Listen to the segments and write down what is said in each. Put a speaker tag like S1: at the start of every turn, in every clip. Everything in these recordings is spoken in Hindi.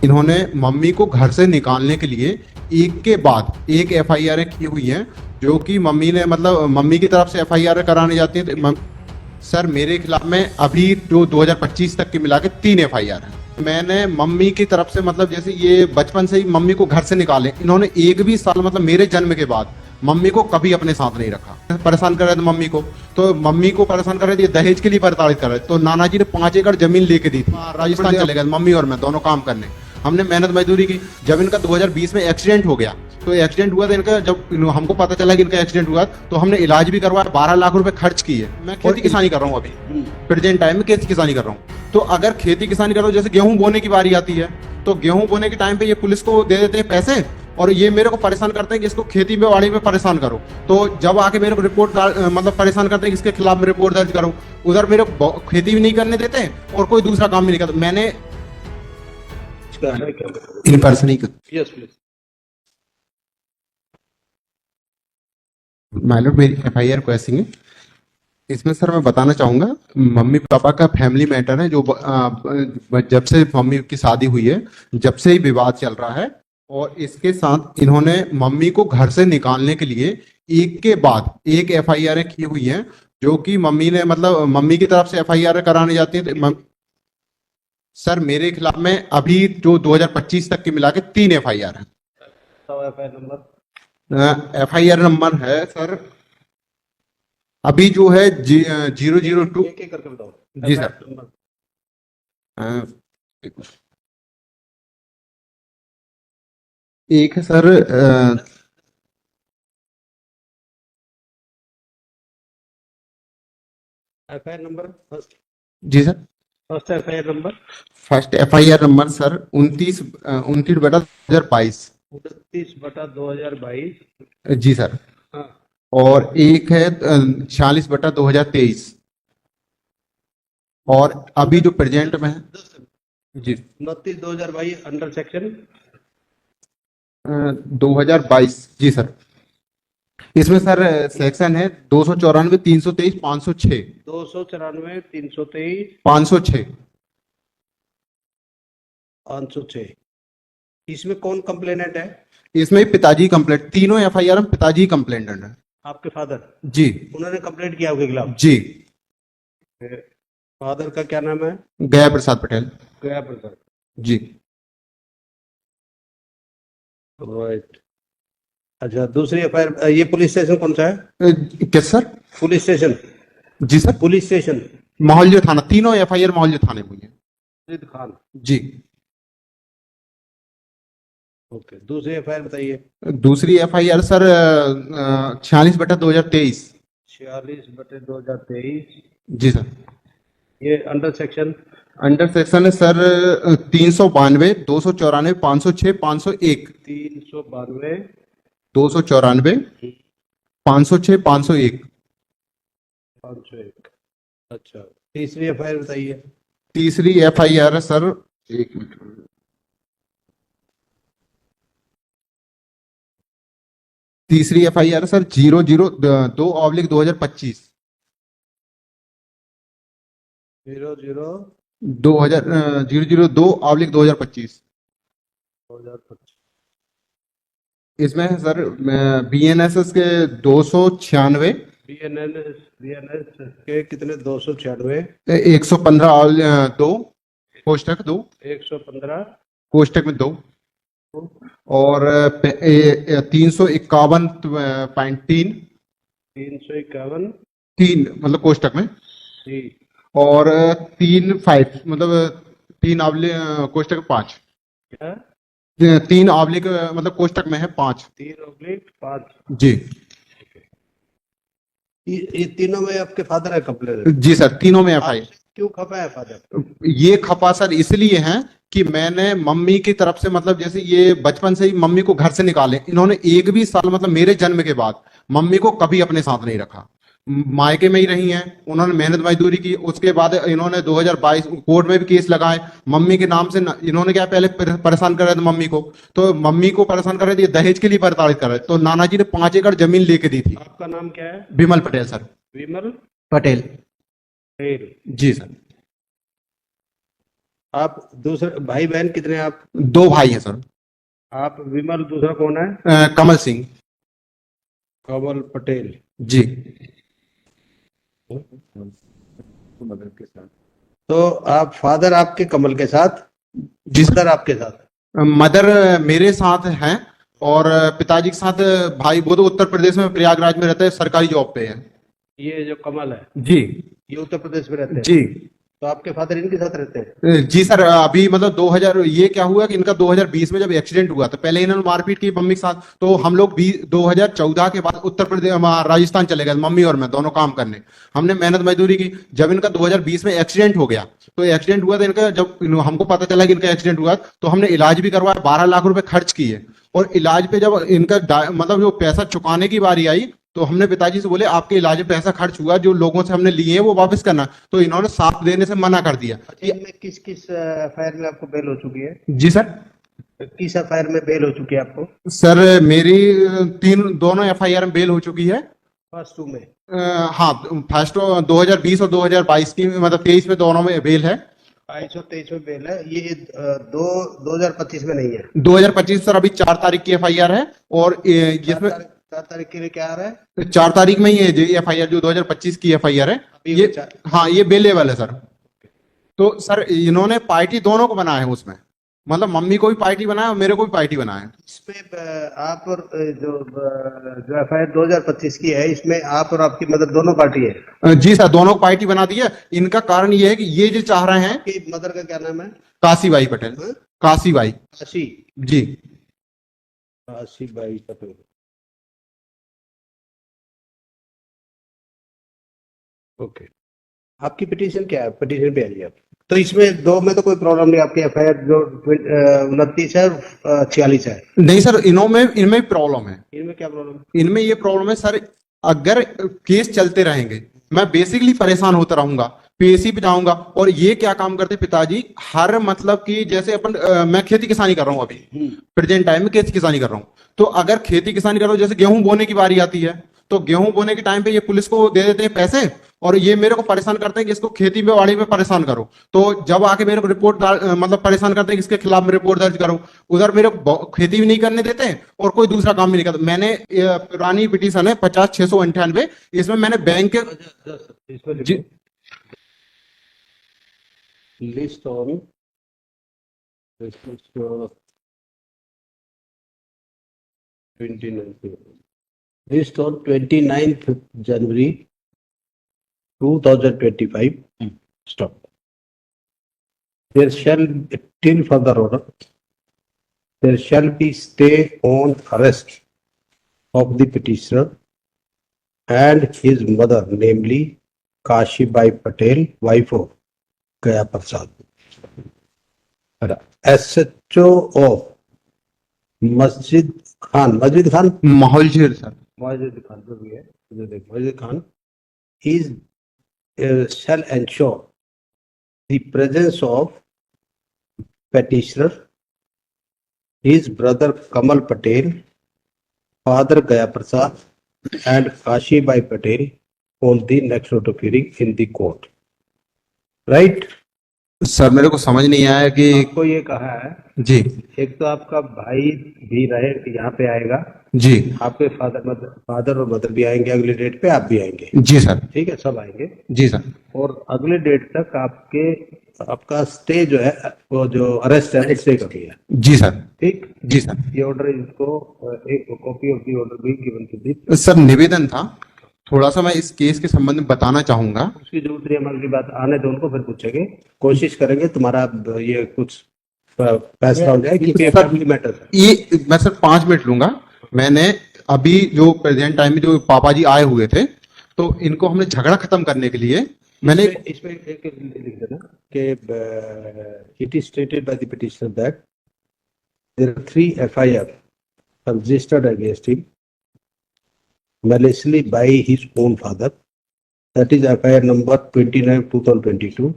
S1: इन्होंने मम्मी को घर से निकालने के लिए एक के बाद एक एफआईआर की हुई है, जो कि मम्मी ने मतलब मम्मी की तरफ से एफआईआर कराने जाती है। सर मेरे खिलाफ में अभी जो 2025 तक के मिला के 3 एफआईआर है। मैंने मम्मी की तरफ से मतलब जैसे ये बचपन से ही मम्मी को घर से निकाले, इन्होंने एक भी साल मतलब मेरे जन्म के बाद मम्मी को कभी अपने साथ नहीं रखा। परेशान कर रहे थे मम्मी को, तो मम्मी को परेशान कर रहे थे, दहेज के लिए प्रताड़ित कर रहे थे। तो नाना जी ने 5 एकड़ जमीन लेके दी थी। राजस्थान चले गए मम्मी और मैं दोनों काम करने। हमने मेहनत मजदूरी की। जब इनका 2020 में एक्सीडेंट हो गया, तो एक्सीडेंट हुआ था इनका, जब हमको पता चला कि इनका एक्सीडेंट हुआ, तो हमने इलाज भी करवाया, 12 लाख रुपए खर्च किए। मैं खेती किसानी कर रहा हूँ अभी, प्रेजेंट टाइम में खेती किसानी कर रहा हूँ। तो अगर खेती किसानी कर रहा हूँ, जैसे गेहूं बोने की बारी आती है, तो गेहूं बोने के टाइम पे ये पुलिस को दे देते हैं पैसे, और ये मेरे को परेशान करते हैं कि इसको खेती में बाड़ी में परेशान करो। तो जब आके मेरे को रिपोर्ट मतलब परेशान करते हैं कि इसके खिलाफ में रिपोर्ट दर्ज करो, उधर मेरे को खेती भी नहीं करने देते और कोई दूसरा काम भी नहीं करते। मैंने in person he
S2: yes please.
S1: Mylar मेरी एफआईआर को ऐसी है। इसमें सर मैं बताना चाहूंगा, मम्मी पापा का फैमिली मैटर है, जो जब से मम्मी की शादी हुई है, जब से ही विवाद चल रहा है। और इसके साथ इन्होंने मम्मी को घर से निकालने के लिए एक के बाद एक एफआईआर की हुई है, जो कि मम्मी ने मतलब मम्मी की तरफ से एफआईआर कराने जाती है। सर मेरे खिलाफ में अभी जो 2025 तक के मिला के 3 एफआईआर है। एफआईआर नंबर है सर अभी जो है 002।
S2: एक करके बताओ
S1: जी सर। एक है सर
S2: एफआईआर नंबर फर्स्ट।
S1: जी sir.
S2: First FIR number
S1: first FIR number sir 29/2022।
S2: 29/2022।
S1: जी सर।
S2: हाँ।
S1: और एक है 46/2023। और अभी जो प्रेजेंट में है जी
S2: 29/2022 अंडर सेक्शन
S1: 2022। जी सर। इसमें सर सेक्शन है 294, 323, 506।
S2: 294, 323,
S1: 506।
S2: 506। इसमें कौन कंप्लेनेंट है?
S1: इसमें पिताजी कंप्लेंट, तीनों एफआईआर में पिताजी कंप्लेंटेंट है।
S2: आपके फादर?
S1: जी।
S2: उन्होंने कंप्लेंट किया आपके खिलाफ?
S1: जी।
S2: फादर का क्या नाम है?
S1: गया प्रसाद पटेल।
S2: गया प्रसाद।
S1: जी।
S2: राइट। अच्छा, दूसरी एफआईआर, ये पुलिस स्टेशन कौन सा है?
S1: क्या सर?
S2: Police station?
S1: जी सर।
S2: पुलिस स्टेशन
S1: मोहल्ले थाना, तीनों एफआईआर मोहल्ले थाने में हुई है।
S2: रशीद खान।
S1: जी।
S2: ओके, दूसरी एफआईआर बताइए।
S1: दूसरी एफआईआर सर 46/2023।
S2: 46/2023।
S1: जी सर।
S2: ये अंडर सेक्शन?
S1: अंडर सेक्शन है सर 392, 294, 506, 501।
S2: 392,
S1: 294, 506, 501।
S2: 501। अच्छा, तीसरी एफआईआर बताइए।
S1: तीसरी एफआईआर है सर, एक मिनट, तीसरी एफआईआर सर 002/2025। 002/2025।
S2: 2025।
S1: इसमें है सर बीएनएसएस के 296,
S2: बीएनएस के कितने? 296,
S1: 115 2 कोष्टक 2,
S2: 115,
S1: कोष्टक में 2, और 351.3,
S2: 351,
S1: 3 मतलब कोष्टक में,
S2: जी।
S1: और 3 5 मतलब 3 कोष्टक 5,
S2: क्या?
S1: 3 मतलब कोष्टक में है 5।
S2: 3/5।
S1: जी।
S2: ये तीनों में आपके फादर है कंप्लेंट?
S1: जी सर, तीनों में एफआईआर।
S2: क्यों खपा है फादर?
S1: ये खपा सर इसलिए है कि मैंने मम्मी की तरफ से मतलब जैसे ये बचपन से ही मम्मी को घर से निकाले, इन्होंने एक भी साल मतलब मेरे जन्म के बाद मम्मी को कभी अपने साथ नहीं रखा। मायके में ही रही हैं, उन्होंने मेहनत मजदूरी की। उसके बाद इन्होंने 2022 कोर्ट में भी केस लगाए मम्मी के नाम से। इन्होंने क्या पहले परेशान कर रहे थे मम्मी को, तो मम्मी को परेशान कर रहे थे, दहेज के लिए प्रताड़ित कर रहे थे। तो नाना जी ने 5 एकड़ जमीन लेके दी थी।
S2: आपका नाम क्या है?
S1: विमल पटेल सर।
S2: विमल
S1: पटेल।
S2: पटेल।
S1: जी सर।
S2: आप दूसरे भाई बहन कितने हैं आप?
S1: 2 भाई हैं सर।
S2: आप विमल, दूसरा कौन है?
S1: कमल सिंह।
S2: कमल पटेल।
S1: जी।
S2: मदर के साथ। तो आप फादर आपके कमल के साथ,
S1: जी सर।
S2: मदर आपके साथ?
S1: मदर मेरे साथ हैं और पिताजी के साथ भाई वो तो उत्तर प्रदेश में प्रयागराज में रहते हैं, सरकारी जॉब पे है।
S2: ये जो कमल है
S1: जी।
S2: ये उत्तर प्रदेश में रहते हैं?
S1: जी।
S2: तो आपके फादर इनके साथ रहते हैं?
S1: जी सर, अभी मतलब 2000 ये क्या हुआ कि इनका 2020 में जब एक्सीडेंट हुआ तो पहले इन्होंने मारपीट की मम्मी के साथ, तो हम लोग 2014 के बाद उत्तर प्रदेश राजस्थान चले गए, मम्मी और मैं दोनों काम करने। हमने मेहनत मजदूरी की। जब इनका 2020 में एक्सीडेंट हो गया, तो एक्सीडेंट हुआ तो इनका जब हमको पता चला कि इनका एक्सीडेंट हुआ, तो हमने इलाज भी करवाया, 12 लाख रुपए खर्च किए। और इलाज पे जब इनका मतलब जो पैसा चुकाने की बारी आई, तो हमने पिताजी से बोले आपके इलाज में पैसा खर्च हुआ, जो लोगों से हमने लिए हैं वो वापस करना। तो इन्होंने साथ देने से मना कर दिया।
S2: अच्छा, में किस किस एफआईआर में आपको बेल हो चुकी है?
S1: जी सर।
S2: किस एफआईआर में बेल हो चुकी है आपको?
S1: सर मेरी दोनों एफआईआर में बेल हो चुकी है।
S2: फर्स्ट टू में?
S1: हाँ, फर्स्ट 2020 और 2022 की, मतलब 23 में दोनों में बेल है।
S2: 2223 में बेल है। ये 2025 में नहीं है?
S1: 2025 सर अभी 4 तारीख की एफआईआर है, और जिसमें
S2: 4 तारीख के लिए क्या आ रहा है?
S1: 4 तारीख में ही है जो एफआईआर, जो 2025 की एफआईआर है
S2: अभी
S1: ये।
S2: 4
S1: हाँ, ये बेलेबल है सर। तो सर इन्होंने पार्टी दोनों को बनाया है उसमें, मतलब मम्मी को भी पार्टी बनाया और मेरे को भी पार्टी बनाया है।
S2: इसमें आप और जो एफआईआर 2025 की है, इसमें आप और आपकी मदर दोनों पार्टी है?
S1: जी सर, दोनों को पार्टी बना दी है। इनका कारण ये है कि ये जो चाह रहे हैं।
S2: आपकी मदर का क्या नाम है?
S1: काशीबाई पटेल।
S2: हाँ?
S1: काशीबाई।
S2: काशी?
S1: जी।
S2: काशीबाई पटेल। ओके। आपकी पिटीशन क्या है? पिटीशन पे आइए आप। तो इसमें दो में तो कोई प्रॉब्लम नहीं, आपकी एफआईआर जो 29 है और 46 है।
S1: नहीं सर, इनमें प्रॉब्लम है।
S2: इनमें क्या प्रॉब्लम?
S1: इनमें ये प्रॉब्लम है सर, अगर केस चलते रहेंगे मैं बेसिकली परेशान होता रहूंगा, पीएसी पे जाऊंगा। और ये क्या काम करते पिताजी, हर मतलब कि जैसे अपन मैं खेती किसानी कर रहा हूँ अभी, प्रेजेंट टाइम में खेती किसानी कर रहा हूँ। तो अगर खेती किसानी कर रहा हूँ, जैसे गेहूं बोने की बारी आती है, तो गेहूं बोने के टाइम पे ये पुलिस को दे देते हैं पैसे, और ये मेरे को परेशान करते हैं कि इसको खेती में बाड़ी में परेशान करो। तो जब आके मेरे को मतलब परेशान करते हैं कि इसके खिलाफ में रिपोर्ट दर्ज करो, उधर मेरे को खेती भी नहीं करने देते हैं और कोई दूसरा काम भी नहीं करते। मैंने पुरानी पिटीशन है 50/698, इसमें मैंने बैंक के।
S2: इसमें
S1: जी।
S2: List on list on 29th January 2025. Stop. There shall till further order. There shall be stay on arrest of the petitioner and his mother, namely Kashibai Patel, wife of Gaya Prasad. SHO of Masjid Khan,
S1: माहौल सर।
S2: Masjid Khan जो भी है, Masjid Khan is shall ensure the presence of petitioner, his brother Kamal Patel, father Gaya Prasad, and Kashibai Patel on the next note of hearing in the court. Right?
S1: Sir मेरे को समझ नहीं आया कि
S2: आपको ये कहा है
S1: जी।
S2: एक तो आपका भाई भी रहे यहाँ पे आएगा,
S1: जी।
S2: आपके फादर और मदर भी आएंगे, अगले डेट पे आप भी आएंगे।
S1: जी सर।
S2: ठीक है, सब आएंगे।
S1: जी सर।
S2: और अगले डेट तक आपका स्टे जो है, वो जो अरेस्ट है स्टे कर दिया।
S1: जी सर।
S2: ठीक।
S1: जी सर।
S2: ये ऑर्डर इसको एक कॉपी ऑफ दी ऑर्डर भी गिवन टू दी।
S1: सर निवेदन था, थोड़ा सा मैं इस केस के संबंध में बताना चाहूंगा।
S2: उसकी जरूरत नहीं, हमारी बात आने दो उनको, फिर पूछेंगे, कोशिश करेंगे तुम्हारा ये कुछ फैसला हो जाए, क्योंकि फैमिली मैटर है।
S1: ये मैं सर 5 मिनट लूंगा। मैंने अभी जो प्रेजेंट टाइम में जो पापा जी आए हुए थे, तो इनको हमने झगड़ा खत्म करने के लिए मैंने
S2: इसमें एक लिख देना कि it is stated by the petitioner that there are 3 FIR registered against him maliciously by his own father. That is FIR number 29/2022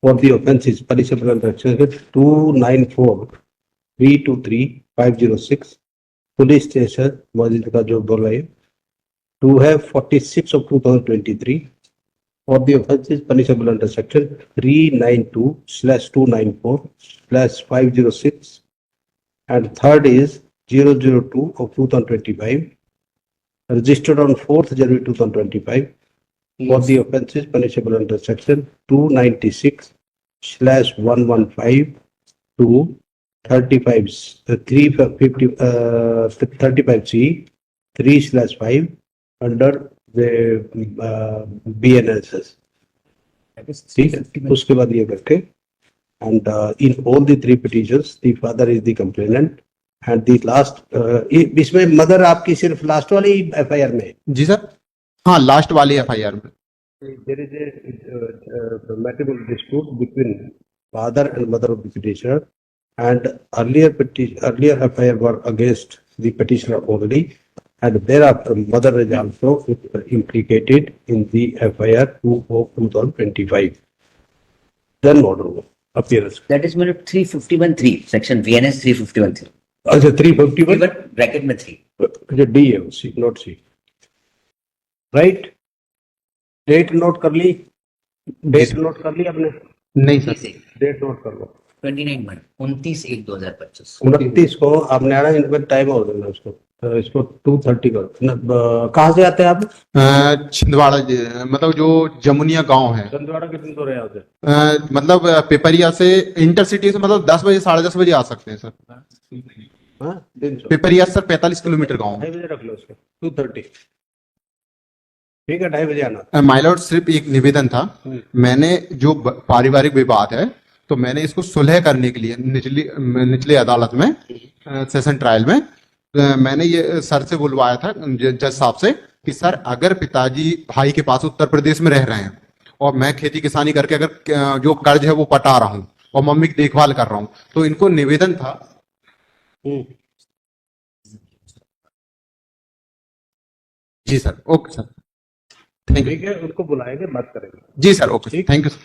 S2: for the offences punishable under section 294-323-506 police station मस्जिद का जो बोल रहे हैं, 2 है 46/2023 for the offences punishable under section 392/294/506, and third is 002 of 2025, registered on 4th January 2025, for the offences punishable under section 296/115 to 35 350 35C 3/5 under the BNSS. ठीक है, उसके बाद ये करके, and in all the three petitions the father is the complainant, and the last इसमें मदर आपकी सिर्फ लास्ट वाली FIR में है.
S1: जी सर, हाँ लास्ट वाली FIR में।
S2: There is a matrimonial dispute between father and mother of the petitioner, and earlier FIR were against the petitioner only, and thereafter mother is also implicated in the FIR 2 of 2025. Then order appearance.
S3: That is मेरे 351(3) section VNS 351(3)
S2: अच्छा 351
S3: ब्रैकेट में 3.
S2: अच्छा D है C not C, right. Date note कर ली, डेट नोट कर ली आपने,
S1: नहीं सर,
S2: डेट नोट कर लो.
S3: 29/1/2025.
S2: 29 को आपने आना, इनमें टाइम हो देना उसको, इसको 2:30 करो. कहाँ से आते हैं आप?
S1: छिंदवाड़ा मतलब जो जमुनिया गांव है,
S2: छिंदवाड़ा कितने दूर है यहाँ से?
S1: मतलब पिपरिया से इंटरसिटी से मतलब 10 बजे 10:30 बजे आ सकते हैं सर।
S2: हाँ 300
S1: पिपरिया सर 45 किलोमीटर गाँव।
S2: 2:30 बजे रख लो उसको, 2:30 ठीक है, 2:30 बजे आना।
S1: माय लॉर्ड सिर्फ एक निवेदन था, मैंने जो पारिवारिक विवाद है तो मैंने इसको सुलह करने के लिए निचली अदालत में सेशन ट्रायल में मैंने ये सर से बुलवाया था जज साहब से कि सर अगर पिताजी भाई के पास उत्तर प्रदेश में रह रहे हैं और मैं खेती किसानी करके अगर जो कर्ज है वो पटा रहा हूँ और मम्मी की देखभाल कर रहा हूँ तो इनको निवेदन था। जी sir, okay sir, thank you.
S2: ठीक है, उनको बुलाएंगे, बात करेंगे।
S1: जी sir, okay, thank you sir.